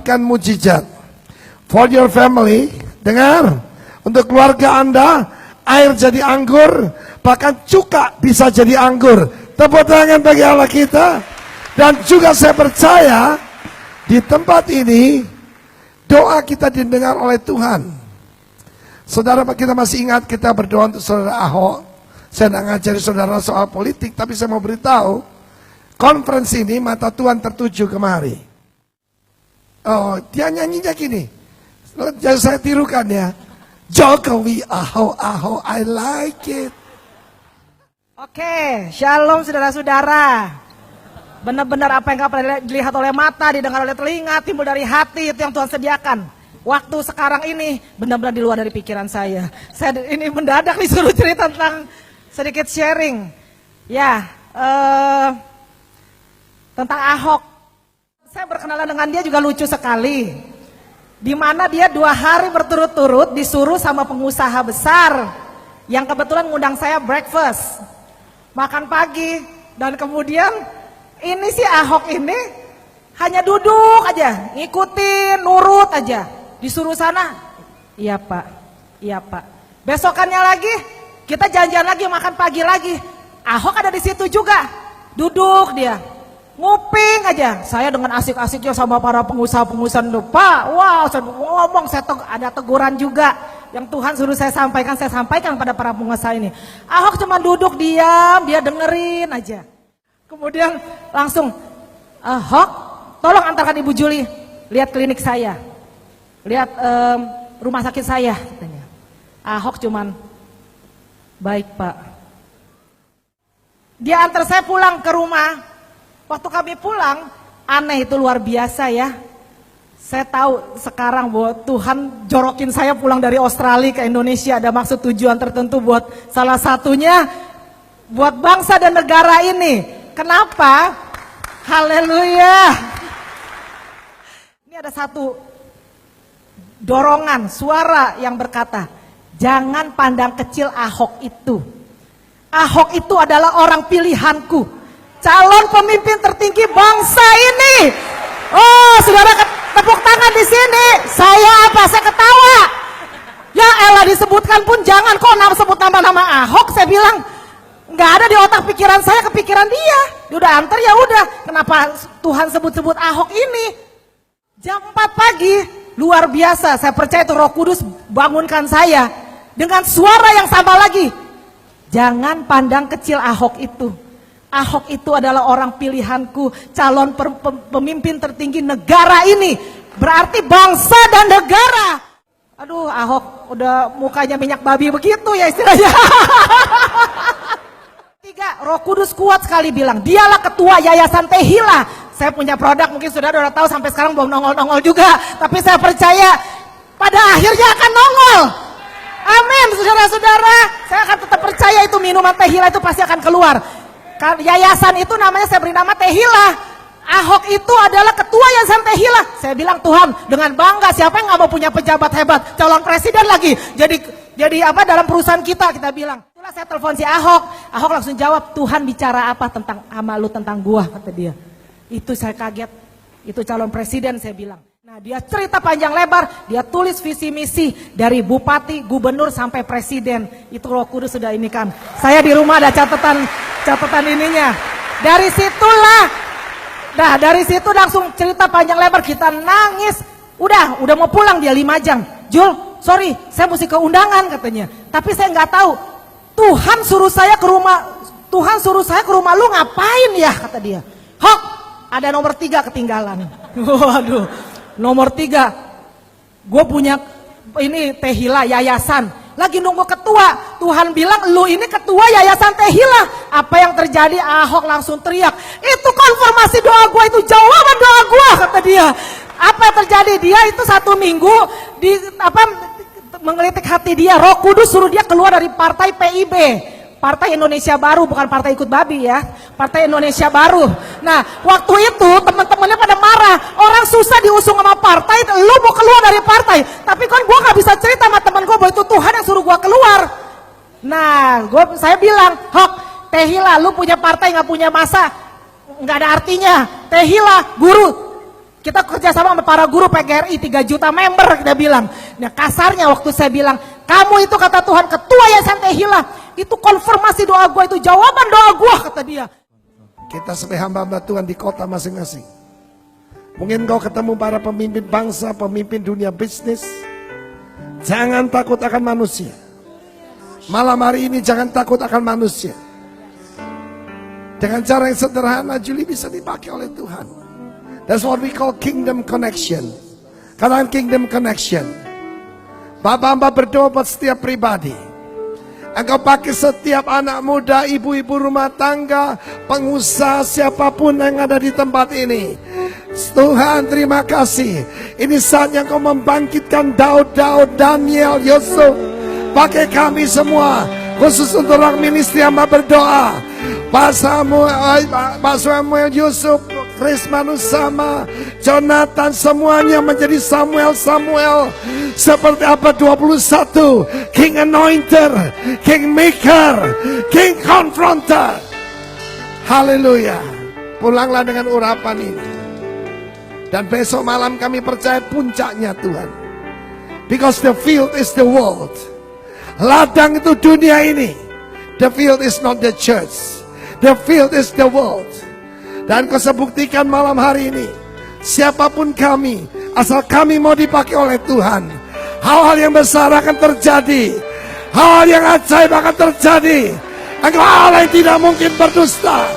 mendapatkan mujizat. For your family, dengar, untuk keluarga Anda, air jadi anggur, bahkan cuka bisa jadi anggur. Tepuk tangan bagi Allah kita. Dan juga saya percaya di tempat ini doa kita didengar oleh Tuhan. Saudara, kita masih ingat kita berdoa untuk saudara Ahok. Saya tidak ngajari saudara soal politik, tapi saya mau beritahu, konferensi ini mata Tuhan tertuju kemari. Oh, dia nyanyinya gini. Jangan saya tirukan ya. Jokowi, Ahok, I like it. Oke, shalom saudara-saudara. Benar-benar apa yang pernah dilihat oleh mata, didengar oleh telinga, timbul dari hati, itu yang Tuhan sediakan. Waktu sekarang ini benar-benar di luar dari pikiran saya. Saya ini mendadak disuruh cerita tentang sedikit sharing. Ya, tentang Ahok. Saya berkenalan dengan dia juga lucu sekali. Di mana dia 2 hari berturut-turut disuruh sama pengusaha besar yang kebetulan ngundang saya breakfast, makan pagi, dan kemudian ini si Ahok ini hanya duduk aja, ngikutin, nurut aja, disuruh sana, iya pak, iya pak. Besokannya lagi kita janjian lagi, makan pagi lagi, Ahok ada di situ juga, duduk dia. Nguping aja, saya dengan asik-asiknya sama para pengusaha-pengusaha itu, Pak, wow, saya ngomong, ada teguran juga yang Tuhan suruh saya sampaikan pada para pengusaha ini. Ahok cuma duduk diam, dia dengerin aja. Kemudian langsung, Ahok, tolong antarkan Ibu Juli, lihat klinik saya, lihat rumah sakit saya, katanya. Ahok cuman, baik Pak. Dia antar saya pulang ke rumah. Waktu kami pulang, aneh itu luar biasa ya. Saya tahu sekarang bahwa Tuhan jorokin saya pulang dari Australia ke Indonesia ada maksud tujuan tertentu buat salah satunya buat bangsa dan negara ini. Kenapa? Haleluya. Ini ada satu dorongan suara yang berkata, jangan pandang kecil Ahok itu. Ahok itu adalah orang pilihanku. Calon pemimpin tertinggi bangsa ini. Oh, saudara tepuk tangan di sini. Saya apa? Saya ketawa. Ya elah, disebutkan pun jangan kok sebut nama Ahok. Saya bilang nggak ada di otak pikiran saya, kepikiran dia. Dia udah antar ya udah. Kenapa Tuhan sebut-sebut Ahok ini? Jam 4 pagi, luar biasa. Saya percaya itu Roh Kudus bangunkan saya dengan suara yang sama lagi. Jangan pandang kecil Ahok itu. Ahok itu adalah orang pilihanku, calon pemimpin tertinggi negara ini, berarti bangsa dan negara. Aduh, Ahok udah mukanya minyak babi begitu ya istilahnya. 3, Roh Kudus kuat sekali bilang, dialah ketua Yayasan Tehila. Saya punya produk, mungkin saudara udah tahu sampai sekarang belum nongol-nongol juga, tapi saya percaya pada akhirnya akan nongol. Amin, saudara-saudara. Saya akan tetap percaya itu minuman Tehila itu pasti akan keluar. Yayasan itu namanya saya beri nama Tehila. Ahok itu adalah ketua Yayasan Tehila. Saya bilang, Tuhan, dengan bangga, siapa yang nggak mau punya pejabat hebat, calon presiden lagi, jadi apa dalam perusahaan kita bilang. Itulah saya telepon si Ahok. Ahok langsung jawab, Tuhan bicara apa tentang sama lu, tentang gua, kata dia. Itu saya kaget. Itu calon presiden, saya bilang. Nah, dia cerita panjang lebar, dia tulis visi misi dari bupati, gubernur sampai presiden. Itu Roh Kudus sudah ini kan. Saya di rumah ada catatan ininya. Dari situ langsung cerita panjang lebar, kita nangis. Udah mau pulang dia 5 jam. Jul, sorry, saya mesti ke undangan katanya. Tapi saya nggak tahu. Tuhan suruh saya ke rumah lu ngapain ya, kata dia. Hok, ada nomor 3 ketinggalan. Waduh. Nomor 3, gue punya ini Tehila yayasan, lagi nunggu ketua. Tuhan bilang lu ini ketua Yayasan Tehila. Apa yang terjadi? Ahok langsung teriak, itu konfirmasi doa gue, itu jawaban doa gue, kata dia. Apa yang terjadi? Dia itu 1 minggu menggelitik hati dia. Roh Kudus suruh dia keluar dari partai PIB, Partai Indonesia Baru, bukan partai ikut babi ya, Partai Indonesia Baru. Nah, waktu itu teman-temannya pada marah, orang susah diusung sama partai, lu mau keluar dari partai. Tapi kan gue gak bisa cerita sama teman gue bahwa itu Tuhan yang suruh gue keluar. Nah, saya bilang, Hok, Tehila, lu punya partai gak punya masa, gak ada artinya. Tehila, guru, Kita kerjasama sama para guru PGRI 3 juta member, kita bilang. Nah kasarnya waktu saya bilang, kamu itu kata Tuhan ketua Yayasan Tehillah, itu konfirmasi doa gue, itu jawaban doa gue, kata dia. Kita sebagai hamba-hamba Tuhan di kota masing-masing. Mungkin kau ketemu para pemimpin bangsa, pemimpin dunia bisnis. Jangan takut akan manusia. Malam hari ini jangan takut akan manusia. Dengan cara yang sederhana, Julie bisa dipakai oleh Tuhan. That's what we call kingdom connection. Katakan kingdom connection. Bapak hamba berdoa buat setiap pribadi. Engkau pakai setiap anak muda, ibu-ibu rumah tangga, pengusaha, siapapun yang ada di tempat ini. Tuhan terima kasih. Ini saatnya Engkau membangkitkan Daud, Daniel, Yusuf. Pakai kami semua, khusus untuk orang ministry hamba berdoa. Pak Samuel, Yusuf, Chris Manusama, Jonathan, semuanya menjadi Samuel. Seperti apa 21, King Anointer, King Maker, King Confronter. Haleluya. Pulanglah dengan urapan ini. Dan besok malam kami percaya puncaknya Tuhan. Because the field is the world. Ladang itu dunia ini. The field is not the church. The field is the world. Dan kau sebuktikan malam hari ini, siapapun kami, asal kami mau dipakai oleh Tuhan, hal-hal yang besar akan terjadi. Hal yang ajaib akan terjadi. Engkau Allah yang tidak mungkin berdusta.